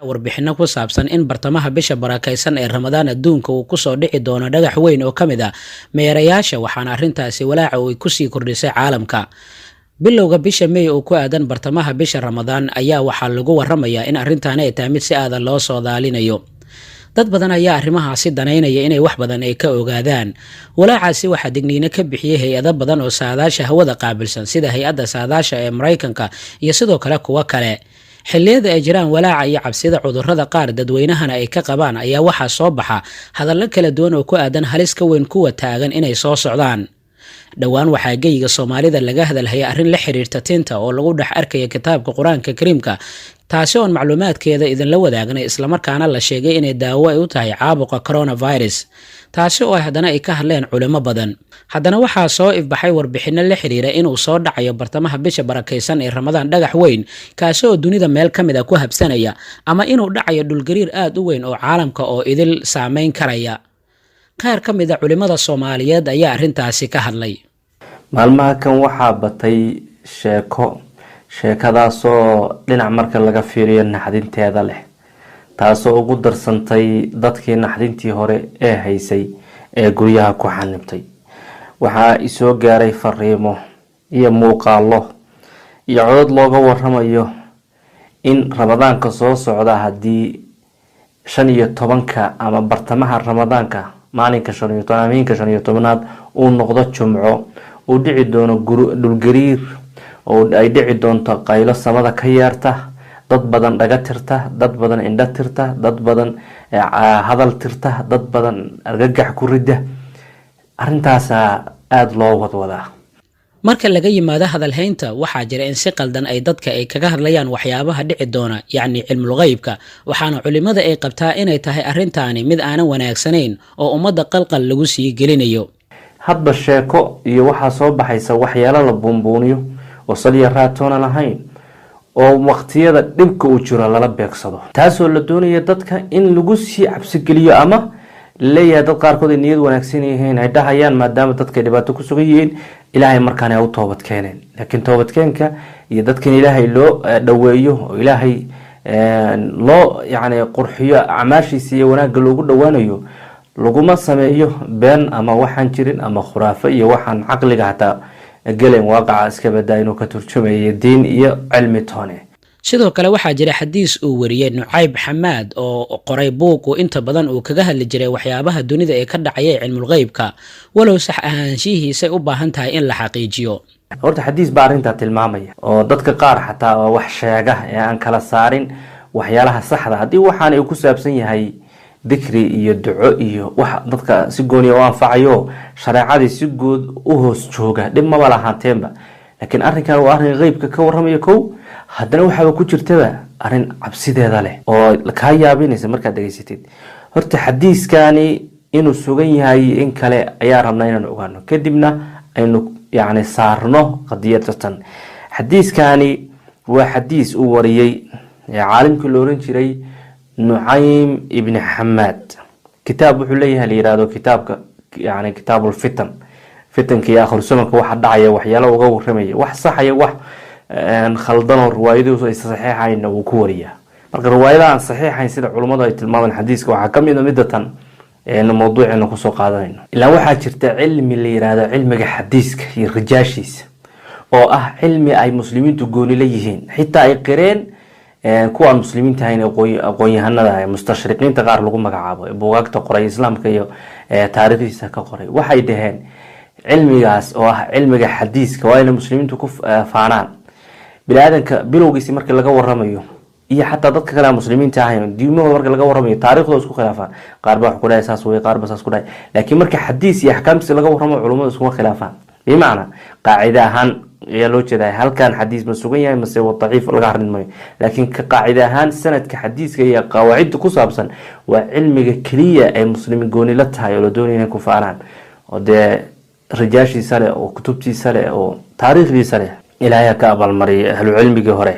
warbixino ku saabsan in bartamaha bisha barakaysan ee Ramadaan adduunka uu ku soo dhici doono dhagax weyn oo kamid ah meerayaasha, waxaana arrintaasi walaaca ay ku sii kordhisay caalamka. bilowga bisha May oo ku aadan bartamaha bisha Ramadaan ayaa waxaa lagu waramayaa in arrintaani ay tahay mid si aad loo soo daalinayo. dad badan ayaa arrimahaasi danaynaya inay wax badan ay ka ogaadaan. walaacaasi waxaa digniino ka bixiyay hay'ado badan oo saadaasha hawada qaabilsan sida hay'adda saadaasha ee Mareykanka iyo sidoo kale kuwa kale. xilliyada ay jiraan walaaca iyo cabsida cudurrada qaar dadweynahana ay ka qabaan ayaa waxaa soo baxa hadallo kala duwan oo ku aadan halis ka weyn kuwa taagan inay soo socdaan. dhowaan waxaa geyiga Soomaalida laga hadalhaya arrin la xiriirta tinta oo lagu dhex arkaya kitaabka Quraanka Kariimka, taasi oo macluumaadkeeda idinla wadaagnay islamarkaana la sheegay inay daawo ay u tahay caabuqa coronavirus, taasi oo haddana ay ka hadleen culimo badan. haddana waxaa soo ifbaxay warbixino la xiriira inuu soo dhacayo bartamaha bisha barakaysan ee Ramadaan dhagax weyn, kaasi oo dunida meel ka mid ah ku habsanaya, ama inuu dhacayo dhulgariir aad u weyn oo caalamka oo idil saameyn karaya. qaar ka mid ah culimada Soomaaliyeed ayaa arrintaasi ka hadlay. maalmaha kan waxaa batay sheekadaasoo dhinac marka laga fiiriyo naxdinteeda leh, taasoo ugu darsantay dadkii naxdintii hore ee haysay ee guryaha ku xanibtay. waxaa isoo gaaray fariimo iyo muuqaalo iyo codod looga waramayo in Ramadaanka soo socda haddii 15 ama bartamaha Ramadaanka maalinka 15aad uu noqdo Jumco, uu dhici doono dhulgariir oo ay dhici doonto qaylo samada ka yeerta, dad badan dhaga tirta, dad badan indha tirta, dad badan hadal tirta, dad badan argagax ku rida. arrintaas aad loo wadwadaa. marka laga yimaado hadalhaynta, waxaa jira in si qaldan ay dadka ay kaga hadlayaan waxyaabaha dhici doona, yacni cilmul ghaybka, waxaana culimada ay qabtaa inay tahay arrintaani mid aanan wanaagsanayn oo ummadda qalqal lagu sii gelinayo. hadba sheeko iyo waxaa soo baxaysa waxyaalo la buunbuuniyo oo saliya raatoona lahayn oo waqtiyada dhibka uu jiro lala beegsado, taasoo la doonaya dadka in lagu sii cabsi geliyo ama leeyahay dad qaarkood ay niyad wanaagsan yihiin ay dhahayaan maadaama dadka dhibaato ku sugan yihiin ilaahay markaan ay u toobad keeneen. laakiin toobadkeenka iyo dadkan ilaahay loo dhaweeyo oo ilaahay loo qurxiyo acmaashiisa iyo wanaagga loogu dhawaanayo laguma sameeyo been ama waxaan jirin ama khuraafo iyo waxaan caqliga hataa galeen waaqaca iska badaa inuu ka turjumayo diin iyo cilmi toone. sidoo kale waxaa jira xadiis uu wariyay Nucayb Xamaad oo qoray buug oo inta badan uu kaga hadli jiray waxyaabaha dunida ee ka dhacaya cilmul ghaybka, walow sax ahaanshihiisa u baahan tahay in la xaqiijiyo. horta xadiis baa arrinta tilmaamaya oo dadka qaar xataa wax sheega ee aan kala saarin waxyaalaha saxda haddii waxaan ay ku saabsan yahay dikri iyo duco iyo wax dadka si gooni ah u anfacayo shareecadii si guud u hoos jooga dhib ma lahaateenba. laakiin arrinkan waa arrin ghaybka ka warramaya kow, haddana waxaa ku jirtaba arrin cabsideeda leh oo ka yaabinaysa markaad dhageysatid. horta xadiiskani inuu sugan yahay in kale ayaa rabnaa inaan ogaano, kadibna aynu saarno qadiyadatan. xadiiskani waa xadiis uu wariyay caalimkii la oran jiray Nucaym ibn Xamaad. kitaab wuxuu leeyahay la yiraahdo kitaabka kitaabul fitan, fitankii aakhir zamanka waxa dhacaya waxyaalo uga warramaya wax saxaya wax khaldan oo riwaayadu ay saxiixayna uu ku wariyaa. marka riwaayadaha aan saxiixayn sida culimadu ay tilmaamaan xadiiska waxa kamid ah midatan mawduucina ku soo qaadanayno. ilaa waxaa jirta cilmi la yiraahdo cilmiga xadiiska iyo rijaashiisa oo ah cilmi ay muslimiintu gooni leeyihiin, xitaa ay qireen kuwa muslimiinta ahayna aqoon-yahanada mustashriqiinta qaar lagu magacaabo buugaagta qoray islaamka iyo taariikhdiisa ka qoray. waxay dhaheen cilmigaas oo ah cilmiga xadiiska waa inay muslimiintu ku faanaan. bini'aadanka bilowgiisii markii laga warramayo iyo xataa dadka kale muslimiinta ahayn diimahooda marka laga warramayo taariikhdooda isku khilaafaan, qaar baa wax ku dhahay saas way, qaar baa saas ku dhahay. laakiin marka xadiis iyo axkaamtiisa laga warramayo culimadu iskuma khilaafaan. bimacnaa qaacida ahaan ayaa loo jeedaa halkan xadiis ma sugan yahay mase waa daciif laga harin maayo, laakiin ka qaacida ahaan sanadka xadiiska iyo qawaacidda ku saabsan waa cilmiga kaliya ay muslimiin gooni la tahay oo la doonaya inay ku faanaan oo dee rijaashiisa leh oo kutubtiisa leh oo taariikhdiisa leh. ilaahay ka abaalmariyay ahlu cilmigii hore.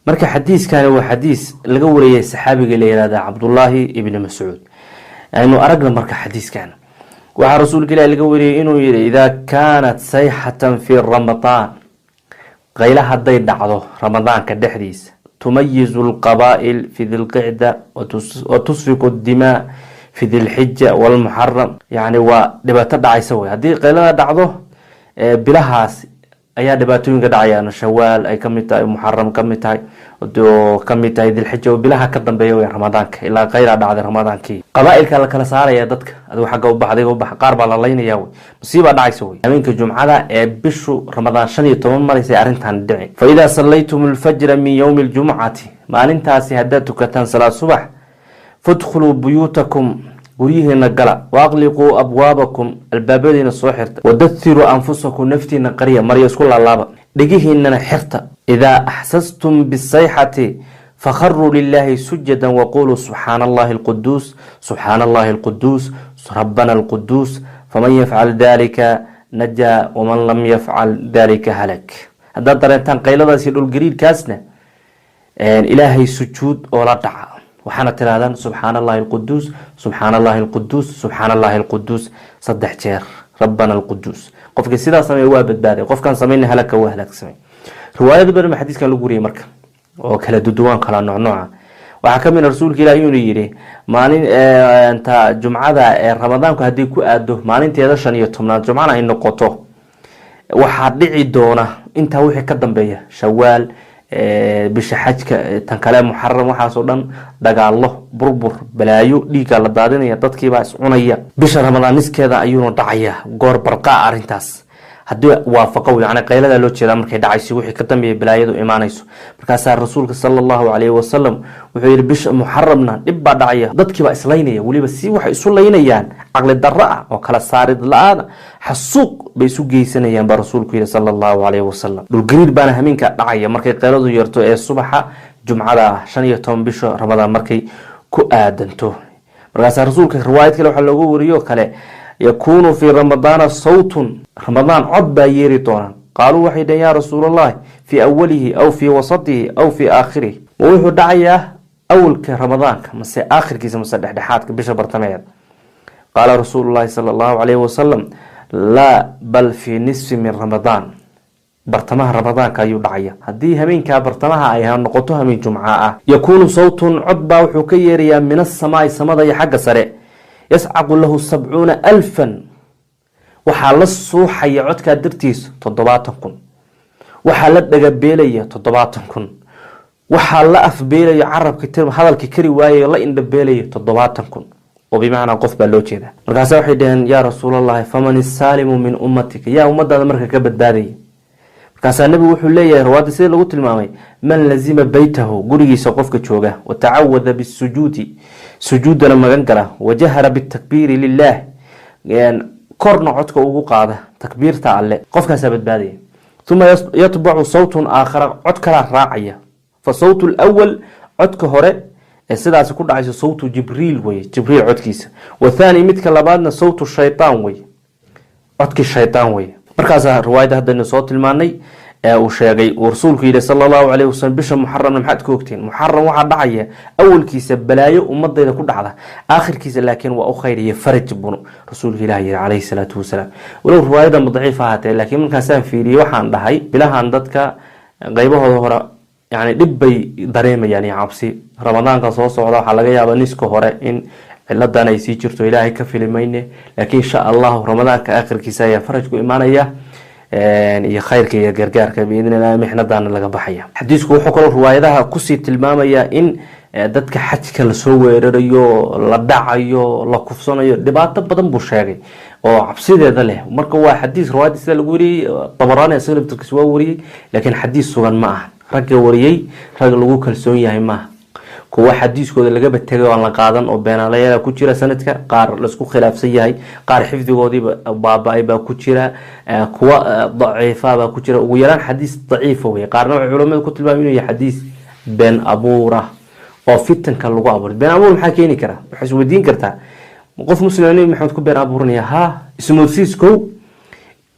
marka xadiiskani waa xadiis laga wariyay saxaabiga la yiraahdo Cabdullaahi ibn Mas'uud. aynu aragna marka xadiiskan waxaa rasuulka ilaahay laga wariyay inuu yiri idaa kaanat sayhatan fi ramadaan, qayla haday dhacdo ramadaanka dhexdiisa تميز القبائل في ذي القعدة وتسفك الدماء في ذي الحجة والمحرم. يعني ودبات دعي سوي هذه قيلنا دعضه بلهاس ayaa dhibaatooyinka dhacayaan shawaal ay kamid tahay muharram kamid tahay oo kamid tahay dil xijja bilaha ka dambeeyo ee ramadaanka ilaa qayra dhacday ramadaankii qabaa'ilka la kala saaraya dadka adoo xagga u baxday oo bax qaar baa la leynaya musiiba dhacayso habeenka jumcada ee bishu ramadaan 15 marisay arintan dhici fa ida sallaytum al-fajr min yawm al-jum'ati maalintaasi hadda tukataan salaad subax fadkhulu buyutakum guryihiina gala waaqliquu abwaabakum albaabadiina soo xirta wadathiruu anfusakum naftiina qariya marya isku laalaaba dhigihiinana xirta idaa axsastum bisayxati fakharuu lillahi sujadan waquluu subxaana allahi alquduus subxaana allahi alquduus rabbana alquduus faman yafcal dalika najaa waman lam yafcal dalika halak. haddaad dareentaan qayladaasi dhulgariirkaasna ilaahay sujuud oo la dhaca waxaana tiraadaan subxaana allahi alquduus subxaana allahi alquduus subxaana allahi alquduus 3 jeer rabbana alquduus. qofkii sidaas sameeyo waa badbaaday, qofkan sameeyna halaka waa halagsamay. riwaayada bari xadiiskan lagu wariyay marka oo kala duduwan kala nooc waxa kamid rasuulka ilaahay inuu yiri maalin inta jumcada ee ramadaanku hadii ku aado maalinteeda 15 jumcana ay noqoto waxa dhici doona inta wixii ka dambeeya shawaal bisha xajka tan kale muharram waxa soo dhan dagaalo burbur balaayo dhiiga la daadinaya dadkii baa is cunaya bisha ramadaan iskeeda ayuu dhacaya goor barqa arintaas hadii waafaqo yaani qaylada loo jeeda markay dhacaysi wixii ka dambeeyay balaayadu iimaanayso markaas rasuulka sallallahu alayhi wasallam wuxuu yiri bisha muharramna dib baa dhacaya dadkii baa islaynaya waliba si waxay isu leynayaan aqli darra oo kala saarid la'aan xasuuq bay isu geysanayaan ba rasuulku yiri sallallahu alayhi wasallam dul gariir baana hameenka dhacaya markay qayladu yarto ee subaxa jumcada 15 bisha ramadaan markay ku aadanto. markaas rasuulka riwaayad kale waxa loogu wariyo kale يكون في رمضان صوت رمضان عبا يريطونا قالوا وحيدا يا رسول الله في أوله أو في وسطه أو في آخره ووحو دعية أول كرمضان كمسي آخر كيسا مسدح دحاتك بشا برتميات. قال رسول الله صلى الله عليه وسلم لا بل في نصف من رمضان برتمها رمضان كايو دعية هدي همين كابرتمها أيها نقطها من جمعاء يكون صوت عبا وحكيريا من السماء سمضي حق سريع يسعق له 70,000 وحال الصوحي عدك درتيس 7,000 وحال دغبيليه 7,000 وحال افبيليه عرب كتير هذا الكري وايه لا اندبيليه 7,000 وبمعنى قف با لو جيدا markaas waxay dhaheen ya rasuul allah faman salimu min ummatika ya ummada marka ka badbaaday. markaas nabi wuxuu leeyahay rawaadi sida lagu tilmaamay man lazima baytahu gurigiisa qofka jooga wa ta'awada bis sujudi sujuudana magan gala wajahara bit takbir lillah yani korna codka ugu qaada takbiirta alle qofkaas badbaadiya. thumma yatba'u sawtun aakhar cod kala raacaya fa sawtu al-awwal codka hore ee sidaas ku dhacayso sawtu jibriil way jibriil codkiisa wa thani midka labaadna sawtu shaytaan way codki shaytaan way. markaas riwaayada hadda soo tilmaanay uu sheegay rasuulku yiri sallallahu alayhi wasallam bisha muharram maxad ku ogtiin muharram waxa dhacaya awalkiisa balaayo ummadayda ku dhacda aakhirkiisa laakiin waa u khayriye faraj bun rasuulku ilaahi alayhi salatu wasalam walaw riwaayada mudciifa haatay laakiin markaas aan fiiriyay waxaan dhahay bilahan dadka qaybahooda hore yani dib bay dareemayaan cabsi ramadaanka soo socda waxa laga yaabaa niska hore in ciladan ay sii jirto ilaahay ka filimayne laakiin insha Allah ramadaanka aakhirkiisa ayaa faraj ku imaanaya iyo khayrka iyo gargaarka biidina mixnadana laga baxaya. xadiisku wuxuu kale riwaayadaha ku sii tilmaamaya in dadka xajka la soo weerarayo la dhacayo la kufsanayo dhibaato badan buu sheegay oo cabsideeda leh. marka waa xadiis riwaayad sida lagu wariyay Tabarani asagoo turkiis waa wariyay laakiin xadiis sugan ma aha rag wariyay rag lagu kalsoon yahay ma kuwa xadiiskooda laga batagay oo la qaadan oo beenalayada ku jira sanadka qaar la isku khilaafsan yahay qaar xifdigoodii baabay ba ku jira kuwa daciifa ba ku jira ugu yaraan xadiis daciif way qaarna culimadu ku tilmaameen inuu yahay xadiis been abuura oo fitanka lagu abuuray. been abuur maxaa keeni kara waxa is weydiin kartaa qof muslimiin maxamed ku been abuuranaya ha ismoodsiisko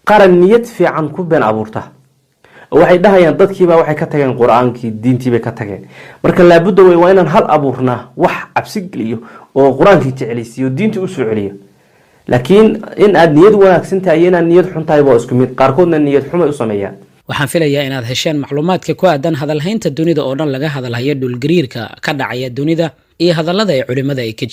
qaran niyad fiican ku been abuurta waxay dhahayaan dadkiiba waxay ka tageen quraankii diintiiba ka tageen. marka la buddo way waa inaan hal abuurna wax cabsi geliyo oo quraankii jeclaysiyo diintii u soo celiyo laakiin in aad niyad wanaagsan tahay inaan niyad xun tahay waa isku mid qaarkoodna niyad xumo u sameeyaan waxaan filayaa inaad hesheen macluumaadka ku aadan hadalhaynta dunida oo dhan laga hadalhayo dhulgariirka ka dhacaya dunida iyo hadallada ay culimada ay ka